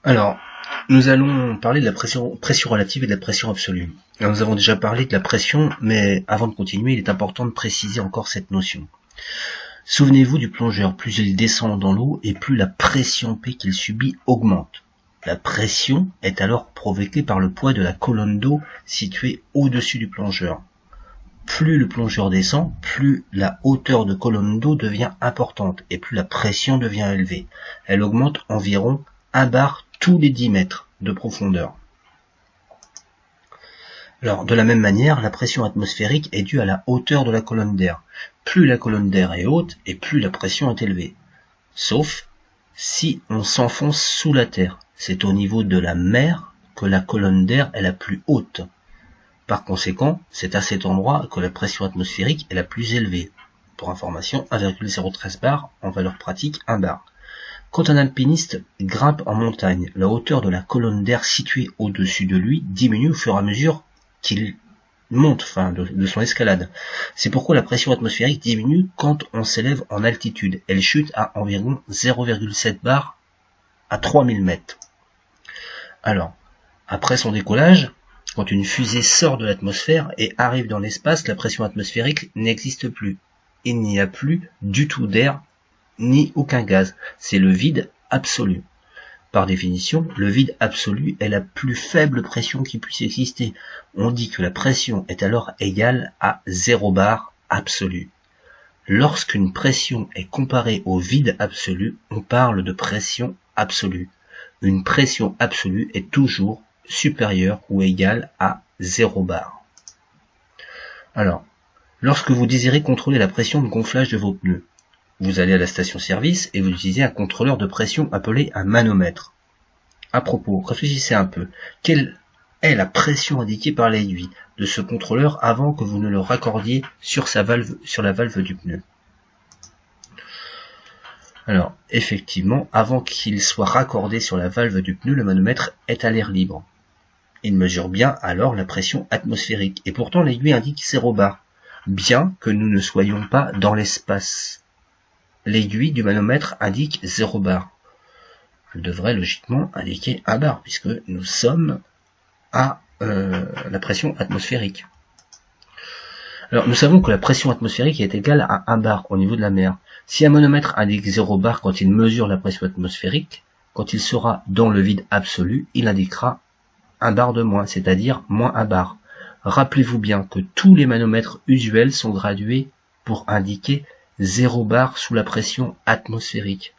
Alors, nous allons parler de la pression relative et de la pression absolue. Alors, nous avons déjà parlé de la pression, mais avant de continuer, il est important de préciser encore cette notion. Souvenez-vous du plongeur, plus il descend dans l'eau et plus la pression P qu'il subit augmente. La pression est alors provoquée par le poids de la colonne d'eau située au-dessus du plongeur. Plus le plongeur descend, plus la hauteur de colonne d'eau devient importante et plus la pression devient élevée. Elle augmente environ 1 bar tous les 10 mètres de profondeur. Alors, de la même manière, la pression atmosphérique est due à la hauteur de la colonne d'air. Plus la colonne d'air est haute et plus la pression est élevée. Sauf si on s'enfonce sous la terre. C'est au niveau de la mer que la colonne d'air est la plus haute. Par conséquent, c'est à cet endroit que la pression atmosphérique est la plus élevée. Pour information, 1,013 bar, en valeur pratique 1 bar. Quand un alpiniste grimpe en montagne, la hauteur de la colonne d'air située au-dessus de lui diminue au fur et à mesure qu'il monte, de son escalade. C'est pourquoi la pression atmosphérique diminue quand on s'élève en altitude. Elle chute à environ 0,7 bar à 3000 mètres. Alors, après son décollage, quand une fusée sort de l'atmosphère et arrive dans l'espace, la pression atmosphérique n'existe plus. Il n'y a plus du tout d'air ni aucun gaz. C'est le vide absolu. Par définition, le vide absolu est la plus faible pression qui puisse exister. On dit que la pression est alors égale à 0 bar absolu. Lorsqu'une pression est comparée au vide absolu, on parle de pression absolue. Une pression absolue est toujours supérieure ou égale à 0 bar. Alors, lorsque vous désirez contrôler la pression de gonflage de vos pneus, vous allez à la station-service et vous utilisez un contrôleur de pression appelé un manomètre. À propos, réfléchissez un peu. Quelle est la pression indiquée par l'aiguille de ce contrôleur avant que vous ne le raccordiez sur la valve du pneu? Alors, effectivement, avant qu'il soit raccordé sur la valve du pneu, le manomètre est à l'air libre. Il mesure bien alors la pression atmosphérique. Et pourtant, l'aiguille indique 0 bar, bien que nous ne soyons pas dans l'espace. L'aiguille du manomètre indique 0 bar. Elle devrait logiquement indiquer 1 bar, puisque nous sommes à la pression atmosphérique. Alors, nous savons que la pression atmosphérique est égale à 1 bar au niveau de la mer. Si un manomètre indique 0 bar quand il mesure la pression atmosphérique, quand il sera dans le vide absolu, il indiquera 1 bar de moins, c'est-à-dire moins 1 bar. Rappelez-vous bien que tous les manomètres usuels sont gradués pour indiquer 0 bar sous la pression atmosphérique.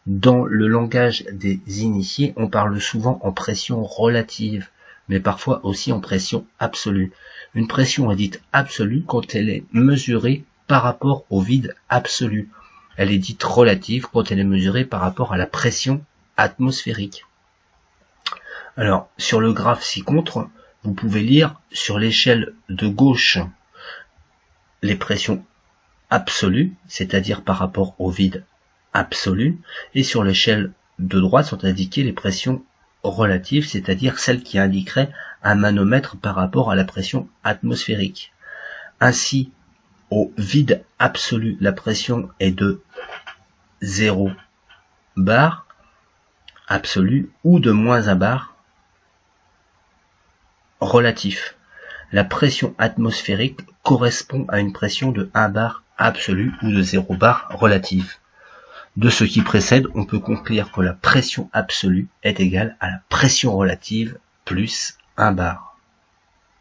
Dans le langage des initiés, on parle souvent en pression relative, mais parfois aussi en pression absolue. Une pression est dite absolue quand elle est mesurée par rapport au vide absolu. Elle est dite relative quand elle est mesurée par rapport à la pression atmosphérique. Alors, sur le graphe ci-contre, vous pouvez lire sur l'échelle de gauche les pressions absolues, c'est-à-dire par rapport au vide absolu, et sur l'échelle de droite sont indiquées les pressions relatives, c'est-à-dire celles qui indiqueraient un manomètre par rapport à la pression atmosphérique. Ainsi, au vide absolu, la pression est de 0 bar absolu ou de moins 1 bar relatif. La pression atmosphérique correspond à une pression de 1 bar absolu ou de 0 bar relatif. De ce qui précède, on peut conclure que la pression absolue est égale à la pression relative plus 1 bar.